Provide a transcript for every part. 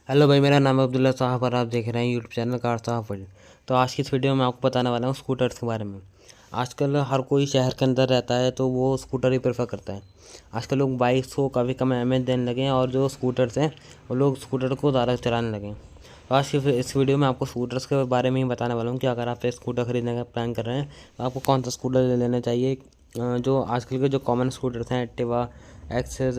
Hello भाई, मेरा नाम है अब्दुल्ला साहब और आप देख रहे हैं यूट्यूब चैनल कार साहब वर्ल्ड। तो आज की इस वीडियो में आपको बताने वाला हूँ स्कूटर्स के बारे में। आजकल हर कोई शहर के अंदर रहता है तो वो स्कूटर ही प्रेफर करता है। आजकल लोग बाइक्स को काफ़ी कम अहमियत देने लगे हैं और जो स्कूटर्स हैं वो लोग स्कूटर को ज़्यादा चलाने लगे हैं। तो आज की इस वीडियो में आपको स्कूटर्स के बारे में ही बताने वाला हूँ कि अगर आप एक स्कूटर खरीदने का प्लान कर रहे हैं तो आपको कौन सा स्कूटर ले लेना चाहिए। जो आजकल के जो कॉमन स्कूटर्स हैं, Activa, Access,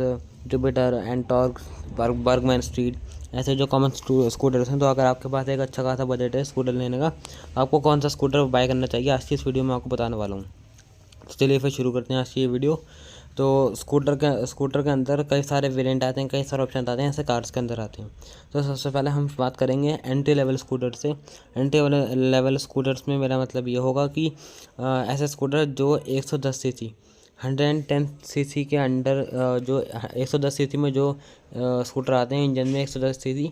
Jupiter, Ntorq, Burgman street, ऐसे जो कॉमन स्कूटर्स हैं। तो अगर आपके पास एक अच्छा खासा बजट है स्कूटर लेने का तो आपको कौन सा स्कूटर बाय करना चाहिए, आज की इस वीडियो में आपको बताने वाला हूँ। तो चलिए फिर शुरू करते हैं आज की ये वीडियो। तो स्कूटर के अंदर कई सारे वेरिएंट आते हैं, कई सारे ऑप्शन आते हैं, ऐसे कार्स के अंदर आते हैं। तो सबसे पहले हम बात करेंगे एंट्री लेवल स्कूटर से। एंट्री लेवल स्कूटर्स में मेरा मतलब ये होगा कि ऐसे स्कूटर जो 110 सीसी 110 सीसी के अंडर, जो 110 सीसी में जो स्कूटर आते हैं इंजन में 110 सीसी,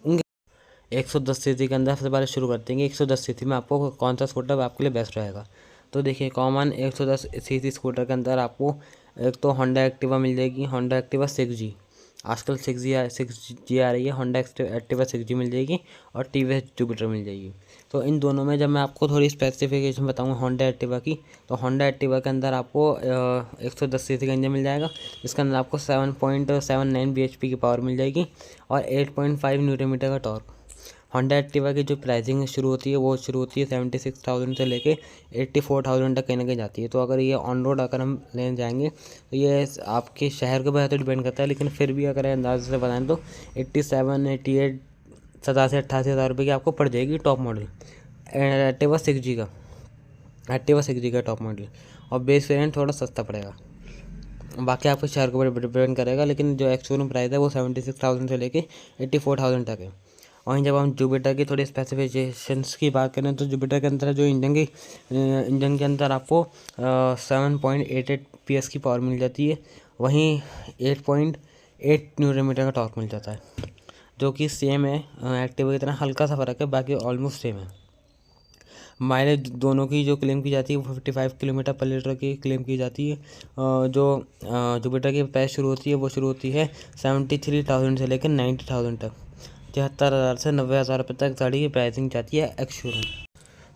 उनके 110 सीसी के अंदर सबसे पहले शुरू करते हैं कि 110 सीसी में आपको कौन सा स्कूटर आपके लिए बेस्ट रहेगा। तो देखिए, कॉमन 110 सीसी स्कूटर के अंदर आपको एक तो होंडा एक्टिवा मिल जाएगी, होंडा एक्टिवा 6G। आजकल 6G आ रही है, होंडा एक्टिवा 6G मिल जाएगी और टीवीएस जुपिटर मिल जाएगी। तो इन दोनों में जब मैं आपको थोड़ी स्पेसिफिकेशन बताऊंगा होंडा एक्टिवा की, तो होंडा एक्टिवा के अंदर आपको 110 सीसी का इंजन मिल जाएगा, जिसके अंदर आपको 7.79 bhp की पावर मिल जाएगी और 8.5 न्यूटन मीटर का टॉर्क। होंडा एक्टिवा की जो प्राइसिंग शुरू होती है वो शुरू होती है 76,000 से लेके 84,000 तक कहीं ना कहीं जाती है। तो अगर ये ऑन रोड अगर हम लेने जाएंगे तो ये आपके शहर के ऊपर तो डिपेंड करता है, लेकिन फिर भी अगर अंदाजे से बताएं तो 87, 88, 87-88 हज़ार रुपये की आपको पड़ जाएगी टॉप मॉडल एक्टिवा 6G का। एक्टिवा 6G का टॉप मॉडल और बेस वेरिएंट थोड़ा सस्ता पड़ेगा। बाकी आपके शहर के ऊपर डिपेंड करेगा, लेकिन जो एक्चुअल प्राइस है वो 76,000 से लेके 84,000 तक है। वहीं जब हम जुपिटर की थोड़ी स्पेसिफिकेशंस की बात करें तो जुपिटर के अंदर जो इंजन के अंदर आपको 7.88 PS की पावर मिल जाती है, वहीं 8.8 न्यूटन मीटर का टॉर्क मिल जाता है, जो कि सेम है एक्टिवा की तरह, हल्का सा फ़र्क है, बाकी ऑलमोस्ट सेम है। माइलेज दोनों की जो क्लेम की जाती है वो 55 किलोमीटर पर लीटर की क्लेम की जाती है। जो जुपिटर की प्राइस शुरू होती है वो शुरू होती है 73,000 से लेकर 90,000 तक। 73,000 से 90,000 रुपये तक गाड़ी की प्राइसिंग जाती है एक्स शोरूम।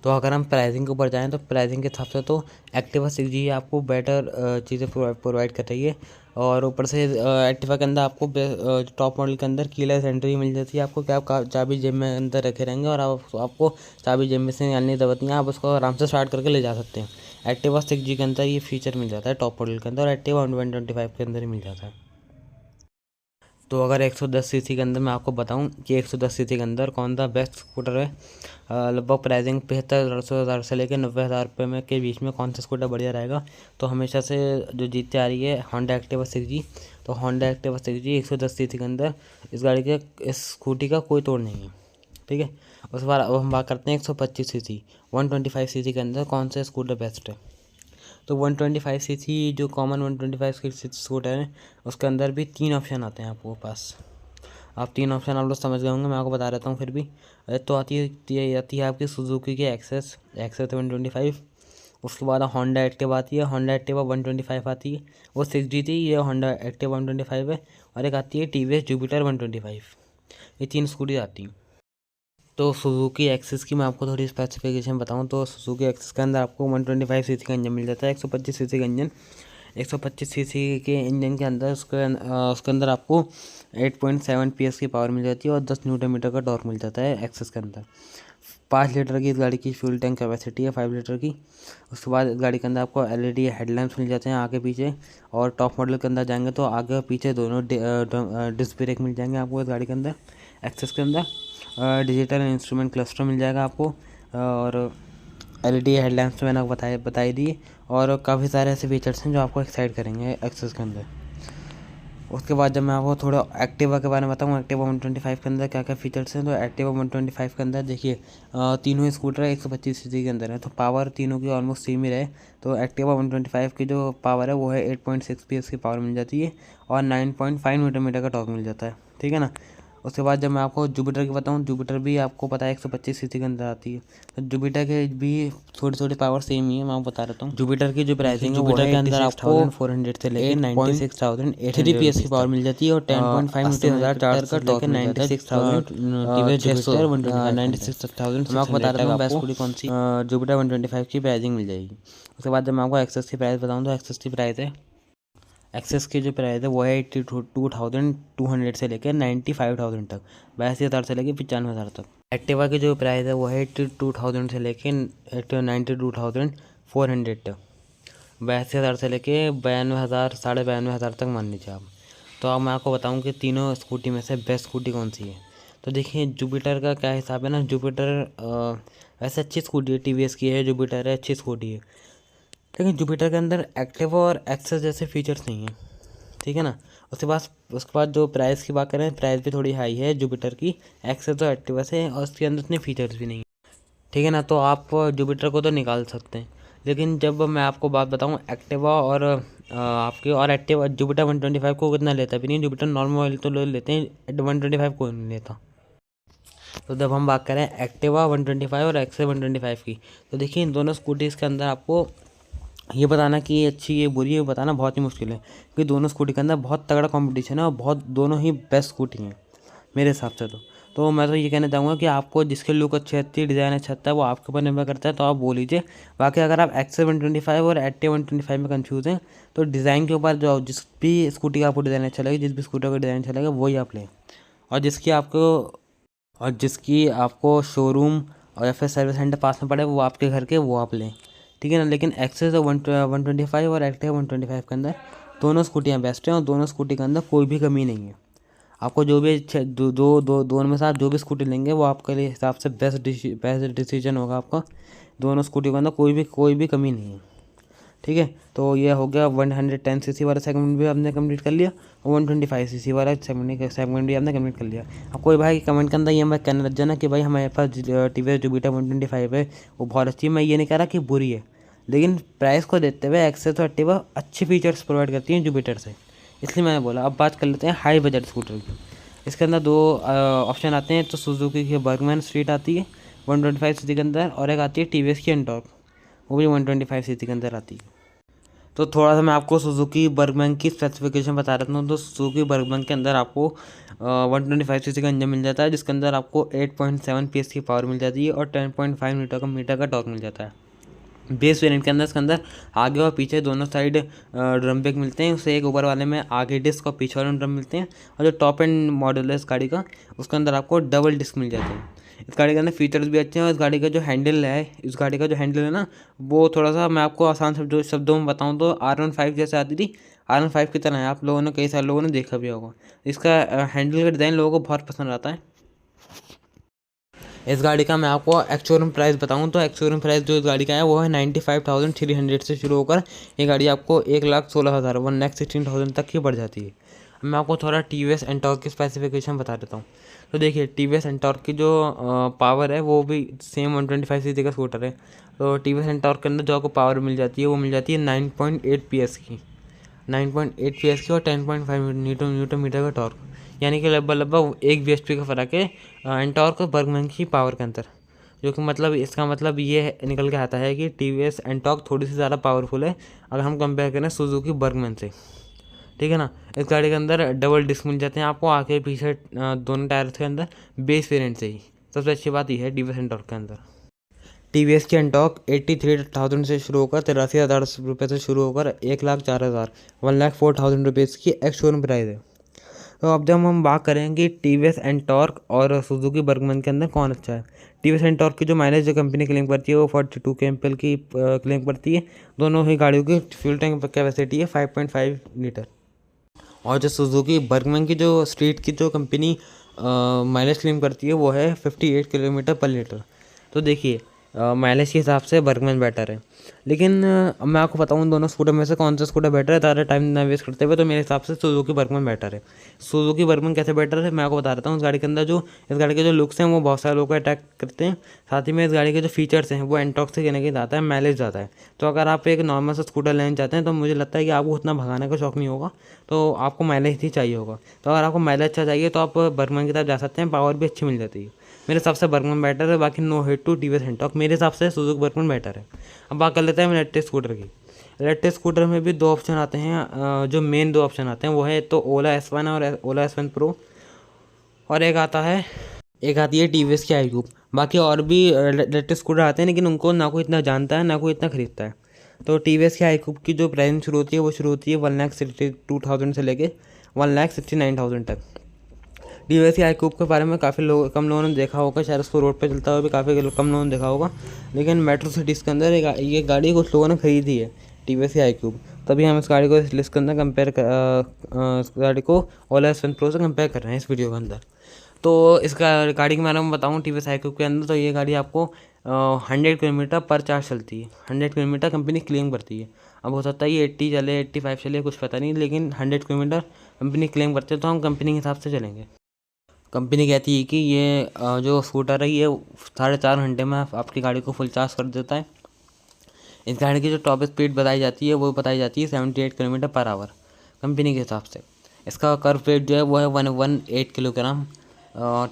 तो अगर हम प्राइसिंग के ऊपर जाएँ तो प्राइसिंग के हिसाब से तो एक्टिवा 6G आपको बेटर चीज़ें प्रोवाइड कर रही है। और ऊपर से एक्टिवा के अंदर आपको टॉप मॉडल के अंदर कीलेस एंट्री मिल जाती है आपको, कि आप चाबी जेब में अंदर रखे रहेंगे और आपको चाबी जेब में से निकालने की ज़रूरत नहीं है, आप उसको आराम से स्टार्ट करके ले जा सकते हैं। एक्टिवा 6G के अंदर ये फीचर मिल जाता है टॉप मॉडल के अंदर, और एक्टिवा 125 के अंदर ही मिल जाता है। तो अगर 110 सीसी के अंदर मैं आपको बताऊं कि 110 सीसी के अंदर कौन सा बेस्ट स्कूटर है, लगभग प्राइसिंग 75,000 से लेकर 90,000 रुपये में के बीच में कौन सा स्कूटर बढ़िया रहेगा, तो हमेशा से जो जीतती आ रही है होंडा एक्टिवा 6G। तो होंडा एक्टिवा 6G 110 सीसी के अंदर इस गाड़ी के, इस स्कूटी का कोई तोड़ नहीं है, ठीक है। उसके बाद अब हम बात करते हैं 125 सीसी 125 सीसी के अंदर कौन सा स्कूटर बेस्ट है। तो 125 सीसी जो कॉमन 125 सीसी स्कूटर है उसके अंदर भी 3 ऑप्शन आते हैं आपको पास। आप 3 ऑप्शन आप लोग समझ गए होंगे, मैं आपको बता देता हूँ फिर भी। तो आती है आपकी सुजुकी की एक्सेस 125। उसके बाद होंडा एक्टिवा आती है, होंडा एक्टिवा 125 आती है, वो 6G थी, ये होंडा एक्टिवा 125 है। और एक आती है टीवीएस जुपिटर 125। ये 3 स्कूटी आती हैं। तो सुजुकी एक्सेस की मैं आपको थोड़ी स्पेसिफिकेशन बताऊं तो सुजुकी एक्सेस के अंदर आपको 125 सीसी का इंजन मिल जाता है, 125 सीसी का इंजन। 125 सीसी के इंजन के अंदर उसके अंदर आपको 8.7 PS की पावर मिल जाती है और 10 न्यूटन मीटर का टॉर्क मिल जाता है एक्सेस के अंदर। 5 लीटर की इस गाड़ी की फ्यूल टैंक कैपेसिटी है, 5 लीटर की। उसके बाद इस गाड़ी के अंदर आपको LED हेडलैम्प्स मिल जाते हैं आगे पीछे, और टॉप मॉडल के अंदर जाएंगे तो आगे और पीछे दोनों डिस्क ब्रेक मिल जाएंगे आपको इस गाड़ी के अंदर। एक्सेस के अंदर डिजिटल इंस्ट्रूमेंट क्लस्टर मिल जाएगा आपको, और LED हेडलैम्प्स मैंने आपको बताई दी, और काफ़ी सारे ऐसे फीचर्स हैं जो आपको एक्साइट करेंगे एक्सेस के अंदर। उसके बाद जब मैं आपको थोड़ा एक्टिवा के बारे में बताऊँ, एक्टिवा 125 के अंदर क्या क्या फीचर्स हैं, तो एक्टिवा 125 के अंदर देखिए तीनों स्कूटर 125 सीसी के अंदर है, तो पावर तीनों की ऑलमोस्ट सेम ही रहे। तो एक्टिवा 125 की जो पावर है वो है 8.6 PS की पावर मिल जाती है और 9.5 न्यूटन मीटर का टॉर्क मिल जाता है, ठीक है ना। उसके बाद जब मैं आपको जुपिटर की बताऊँ, जुपिटर भी आपको पता है 125 सीसी के अंदर आती है। तो जुपिटर के भी थोड़ी थोड़ी पावर सेम ही है, मैं आपको बता रहा हूँ। जुपिटर की जो प्राइसिंग है जुपिटर के अंदर आपको 400 से लेकर 96,800 PS की पावर मिल जाती है और 10.5 न्यूटन का टॉर्क मिल जाता है। 96,600 मैं आपको बता रहा हूँ बेस्ट स्कूटी कौन सी, जुपिटर 125 की प्राइसिंग मिल जाएगी। उसके बाद जब मैं आपको एक्सेस की प्राइस बताऊँ तो एक्सेस की प्राइस है, एक्सेस की जो प्राइस है वो है 82,200 से लेकर 95,000 तक, 82,000 से लेकर 95,000 तक। एक्टिवा की जो प्राइस है वो है 82,000 से लेकर 92,400 तक, 82,000 से लेकर 92,000 92,500 तक मान लीजिए आप। तो अब मैं आपको बताऊं कि तीनों स्कूटी में से बेस्ट स्कूटी कौन सी है। तो देखिए जुपिटर का क्या हिसाब है ना, जुपिटर वैसे अच्छी स्कूटी है, TVS की है, जुपिटर है, अच्छी स्कूटी है, लेकिन जुपिटर के अंदर एक्टिवा और एक्सेस जैसे फीचर्स नहीं हैं, ठीक है ना। उसके बाद जो प्राइस की बात करें, प्राइस भी थोड़ी हाई है जुपिटर की, एक्सेस और एक्टिवा से, और उसके अंदर इतने फीचर्स भी नहीं हैं, ठीक है ना। तो आप जुपिटर को तो निकाल सकते हैं, लेकिन जब मैं आपको बात बताऊं एक्टिवा और आपके और एक्टिवा, जुपिटर 125 को कितना लेता भी नहीं, जुपिटर नॉर्मल ऑयल तो लेते हैं, 125 को नहीं लेता। तो जब हम बात करें एक्टिवा 125 और एक्सेस 125 की, तो देखिए इन दोनों स्कूटीज़ के अंदर आपको ये बताना कि ये अच्छी है बुरी है बताना बहुत ही मुश्किल है, क्योंकि दोनों स्कूटी के अंदर बहुत तगड़ा कंपटीशन है और बहुत दोनों ही बेस्ट स्कूटी हैं मेरे हिसाब से। तो मैं तो ये कहना चाहूँगा कि आपको जिसकी लुक अच्छी आती है, डिज़ाइन अच्छा आता है, वो आपके ऊपर निर्भर करता है, तो आप वो लीजिए। बाकी अगर आप एक्सेस 125 और एक्टिव 125 में कंफ्यूज हैं तो डिज़ाइन के ऊपर जो जिस भी स्कूटी का आपको डिज़ाइन अच्छा लगेगा, जिस भी स्कूटर का डिज़ाइन अच्छा लगेगा वही आप लें, और जिसकी आपको शोरूम और या फिर सर्विस सेंटर पास में पड़े वो आपके घर के, वो आप लें, ठीक है ना। लेकिन एक्सेस 125 और एक्टिव 125 के अंदर दोनों स्कूटियाँ बेस्ट हैं और दोनों स्कूटी के अंदर कोई भी कमी नहीं है। आपको जो भी दोनों में से आप जो भी स्कूटी लेंगे वो आपके लिए हिसाब से बेस्ट डिसीजन होगा आपका। दोनों स्कूटी के अंदर कोई भी कमी नहीं है, ठीक है। तो ये हो गया 110 सीसी वाला सेगमेंट भी आपने कंप्लीट कर लिया और 125 सीसी वाला सेगमेंट भी आपने कंप्लीट कर लिया। अब कोई भाई कमेंट के अंदर ये मैं कहने लग जाना कि भाई हमारे पास TVS जुपिटर 125 है, वो बहुत अच्छी है, मैं ये नहीं कह रहा कि बुरी है, लेकिन प्राइस को देखते हुए एक्सेस और एक्टिवा अच्छे फीचर्स प्रोवाइड करती हैं जुपिटर से, इसलिए मैंने बोला। अब बात कर लेते हैं हाई बजट स्कूटर की। इसके अंदर दो ऑप्शन आते हैं, तो सुजुकी की बर्गमैन स्ट्रीट आती है 125 सीसी के अंदर, और एक आती है TVS की एंटॉर्क, वो भी 125 सीसी के अंदर आती है। तो थोड़ा सा मैं आपको सुजुकी बर्गमैन की स्पेसिफिकेशन बता देता हूँ। तो सुजुकी बर्गमैन के अंदर आपको 125 सीसी का इंजन मिल जाता है, जिसके अंदर आपको 8.7 PS की पावर मिल जाती है और 10.5 मीटर का टॉर्क मिल जाता है। बेस वेरिएंट के अंदर इसके अंदर आगे और पीछे दोनों साइड ड्रम ब्रेक मिलते हैं, उससे एक ऊपर वाले में आगे डिस्क और पीछे वाले में ड्रम मिलते हैं, और जो टॉप एंड मॉडल है इस गाड़ी का उसके अंदर आपको डबल डिस्क मिल जाते हैं। इस गाड़ी के अंदर फीचर्स भी अच्छे हैं, और इस गाड़ी का जो हैंडल है ना, वो थोड़ा सा मैं आपको आसान शब्दों में बताऊँ तो R15 जैसे आती थी, R15 की तरह है। आप लोगों ने कई सारे लोगों ने देखा भी होगा। इसका हैंडल का डिज़ाइन लोगों को बहुत पसंद आता है। इस गाड़ी का मैं आपको एक्स-शोरूम प्राइस बताऊं तो एक्स-शोरूम प्राइस जो इस गाड़ी का है वो है 95,300 से शुरू होकर ये गाड़ी आपको 1,16,000 1,16,000 तक की पड़ जाती है। अब मैं आपको थोड़ा TVS एंटॉर्क की स्पेसिफिकेशन बता देता हूँ। तो देखिए TVS एंटॉर्क की जो पावर है वो भी सेम 125 सीसी का स्कूटर है। तो TVS एंटॉर्क के अंदर जो आपको पावर मिल जाती है वो मिल जाती है 9.8 PS की, 9.8 PS की और 10.5 न्यूटन मीटर का टॉर्क, यानी कि लगभग 1 bhp का फ़र्क है एंटॉर्क और बर्गमैन की पावर के अंदर। जो कि मतलब इसका मतलब ये निकल के आता है कि TVS एंटॉर्क थोड़ी सी ज़्यादा पावरफुल है अगर हम कंपेयर करें सुजुकी बर्गमैन से, ठीक है ना। इस गाड़ी के अंदर डबल डिस्क मिल जाते हैं आपको आगे पीछे दोनों टायर्स के अंदर, बेस वेरिएंट से ही। सबसे अच्छी बात यह है TVS एंटॉर्क के अंदर। TVS की एंटॉर्क 83,000 से शुरू होकर 83,000 रुपये से शुरू होकर 1,04,000 1,04,000 रुपीज़ की एक्स शोरूम प्राइस है। तो अब जब हम बात करेंगे TVS एंटॉर्क और सुजुकी बर्गमैन के अंदर कौन अच्छा है। TVS एंटॉर्क की जो माइलेज जो कंपनी क्लेम करती है वो 42 kmpl की क्लेम करती है। दोनों ही गाड़ियों की फ्यूल टैंक कैपेसिटी है 5.5 लीटर। और जो सुजुकी बर्गमैन की जो स्ट्रीट की जो कंपनी माइलेज क्लेम करती है वो है 58 किलोमीटर पर लीटर। तो देखिए माइलेज के हिसाब से बर्गमैन बेटर है। लेकिन अब मैं आपको बताऊँ दोनों स्कूटर में से कौन सा स्कूटर बेटर है, ज़्यादा टाइम ना वेस्ट करते हुए, तो मेरे हिसाब से सुजुकी बर्गमैन बेटर है। सुजुकी बर्गमैन कैसे बेटर है मैं आपको बता देता हूँ। इस गाड़ी के अंदर इस गाड़ी के जो लुक्स हैं वो बहुत सारे लोगों को अट्रैक्ट करते हैं। साथ ही में इस गाड़ी के जो फीचर्स हैं वो एंटॉक्स से कहने के ज़्यादा है, माइलेज ज़्यादा है। तो अगर आप एक नॉर्मल सा स्कूटर लेना चाहते हैं तो मुझे लगता है कि आपको उतना भगाने का शौक नहीं होगा, तो आपको माइलेज ही चाहिए होगा। तो अगर आपको माइलेज अच्छा चाहिए तो आप बर्गमैन की तरफ जा सकते हैं, पावर भी अच्छी मिल जाती है। मेरे हिसाब से बर्गमैन बेटर है। बाकी no hate to TVS Ntorq, मेरे हिसाब से सुजुकी बर्गमैन बेटर है। अब बात कर लेते हैं इलेक्ट्रिक स्कूटर की। इलेक्ट्रिक स्कूटर में भी दो ऑप्शन आते हैं, जो मेन दो ऑप्शन आते हैं वो है तो ओला S1 और ओला S1 प्रो, और एक आती है टीवीएस की iQube। बाकी और भी इलेक्ट्रिक स्कूटर आते हैं, लेकिन उनको ना कोई इतना जानता है ना कोई इतना खरीदता है। तो टीवीएस की iQube की जो प्राइस शुरू होती है वो शुरू होती है 1,62,000 से लेके 1,69,000 तक। टीवीएस की iQube के बारे में काफ़ी कम लोगों ने देखा होगा, शायद उसको रोड पे चलता हुआ भी काफ़ी कम लोगों ने देखा होगा। लेकिन मेट्रो सिटीज़ के अंदर ये गाड़ी कुछ लोगों ने खरीदी है, टीवीएस की iQube। तभी हम इस गाड़ी को इस लिस्ट के अंदर इस गाड़ी को ओला S1 प्रो से कंपेयर कर रहे हैं इस वीडियो के अंदर। तो इसका गाड़ी के बारे में बताऊँ टीवीएस iQube के अंदर, तो ये गाड़ी आपको 100 किलोमीटर पर चार्ज चलती है। 100 किलोमीटर कंपनी क्लेम करती है। अब हो सकता है ये 80 चले 85 चले, कुछ पता नहीं, लेकिन 100 किलोमीटर कंपनी क्लेम करते हैं, तो हम कंपनी के हिसाब से चलेंगे। कंपनी कहती है कि ये जो स्कूटर है ये 4.5 घंटे में आपकी गाड़ी को फुल चार्ज कर देता है। इस गाड़ी की जो टॉप स्पीड बताई जाती है वो बताई जाती है 78 किलोमीटर पर आवर कंपनी के हिसाब से। इसका कर्व वेट जो है वो है 118 किलोग्राम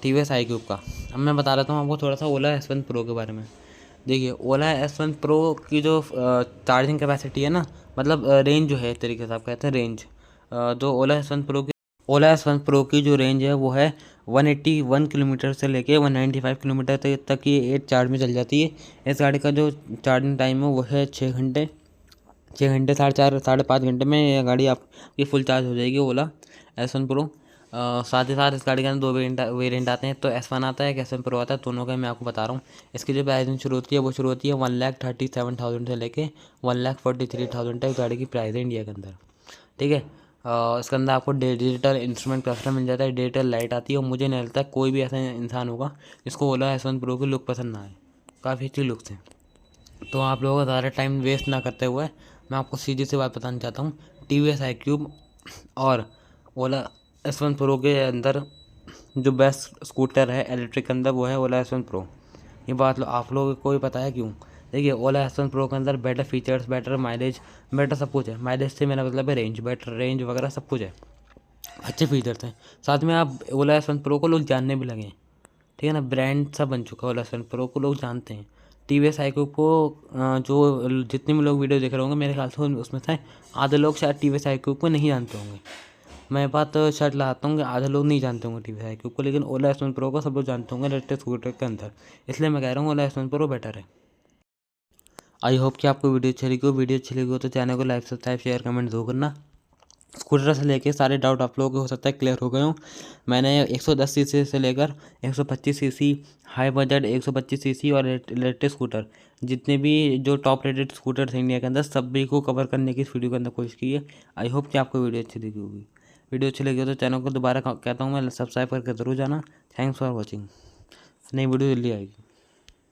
टीवीएस iQube का। अब मैं बता देता हूँ आपको थोड़ा सा ओला S1 प्रो के बारे में। देखिए ओला S1 प्रो की जो चार्जिंग कैपेसिटी है ना, मतलब रेंज जो है एक तरीके से आप कहते हैं रेंज, जो ओला S1 प्रो की जो रेंज है वो है 181 किलोमीटर से लेके 195 किलोमीटर तक ये 8 चार्ज में चल जाती है। इस गाड़ी का जो चार्जिंग टाइम है वो है 6 घंटे, 4.5 घंटे में ये गाड़ी आपकी फुल चार्ज हो जाएगी ओला S1 प्रो। साथ ही साथ इस गाड़ी के अंदर दो वेरिएंट आते हैं, तो S1 आता है, एक S1 प्रो आता है, दोनों का मैं आपको बता रहा हूँ। इसकी जो प्राइसिंग शुरू होती है वो शुरू होती है 1,37,000 से लेके 1,43,000 तक गाड़ी की प्राइस है इंडिया के अंदर। ठीक है। इसके अंदर आपको डिजिटल इंस्ट्रूमेंट क्लस्टर मिल जाता है, डिजिटल लाइट आती है, और मुझे नहीं लगता कोई भी ऐसा इंसान होगा जिसको ओला S1 प्रो की लुक पसंद ना आए। काफ़ी अच्छी लुक्स हैं। तो आप लोगों का ज़्यादा टाइम वेस्ट ना करते हुए मैं आपको सीधी सी बात बताना चाहता हूँ, टीवीएस iQube और ओला S1 प्रो के अंदर जो बेस्ट स्कूटर है इलेक्ट्रिक के अंदर वो है ओला S1 प्रो। ये बात आप लोगों को ही पता है क्यों। देखिए ओला S1 प्रो के अंदर better features, better mileage, better सब कुछ है। माइलेज से मेरा मतलब है रेंज, बेटर रेंज वगैरह सब कुछ है, अच्छे फीचर्स हैं। साथ में आप ओला S1 प्रो को लोग जानने भी लगे, ठीक है ना, ब्रांड सा बन चुका है ओला S1 प्रो को, लोग जानते हैं। टीवीएस iQube को जो जितने भी लोग वीडियो देख रहे होंगे मेरे ख्याल से उसमें से आधे लोग शायद टीवीएस iQube को नहीं जानते होंगे। मैं बात शर्ट लगाता हूँ कि आधे लोग नहीं जानते होंगे टीवीएस iQube को, लेकिन ओला S1 प्रो को सब लोग जानते होंगे इलेक्ट्रिक स्कूटर के अंदर। इसलिए मैं कह रहा हूँ ओला S1 प्रो बेटर है। आई होप कि आपको वीडियो अच्छी लगी हो तो चैनल को लाइक सब्सक्राइब शेयर कमेंट जरूर करना। स्कूटर से लेके सारे डाउट आप लोगों के हो सकता है क्लियर हो गए हों। मैंने 110 सीसी से लेकर 125 सीसी हाई बजट 125 सीसी और इलेक्ट्रिक स्कूटर जितने भी जो टॉप रेटेड स्कूटर थे इंडिया के अंदर सभी को कवर करने की इस वीडियो के अंदर कोशिश की है। आई होप कि आपको वीडियो अच्छी लगी होगी। वीडियो अच्छी लगी हो तो चैनल को दोबारा कहता हूँ मैं सब्सक्राइब करके ज़रूर जाना। Thanks for watching. नई वीडियो जल्दी आएगी।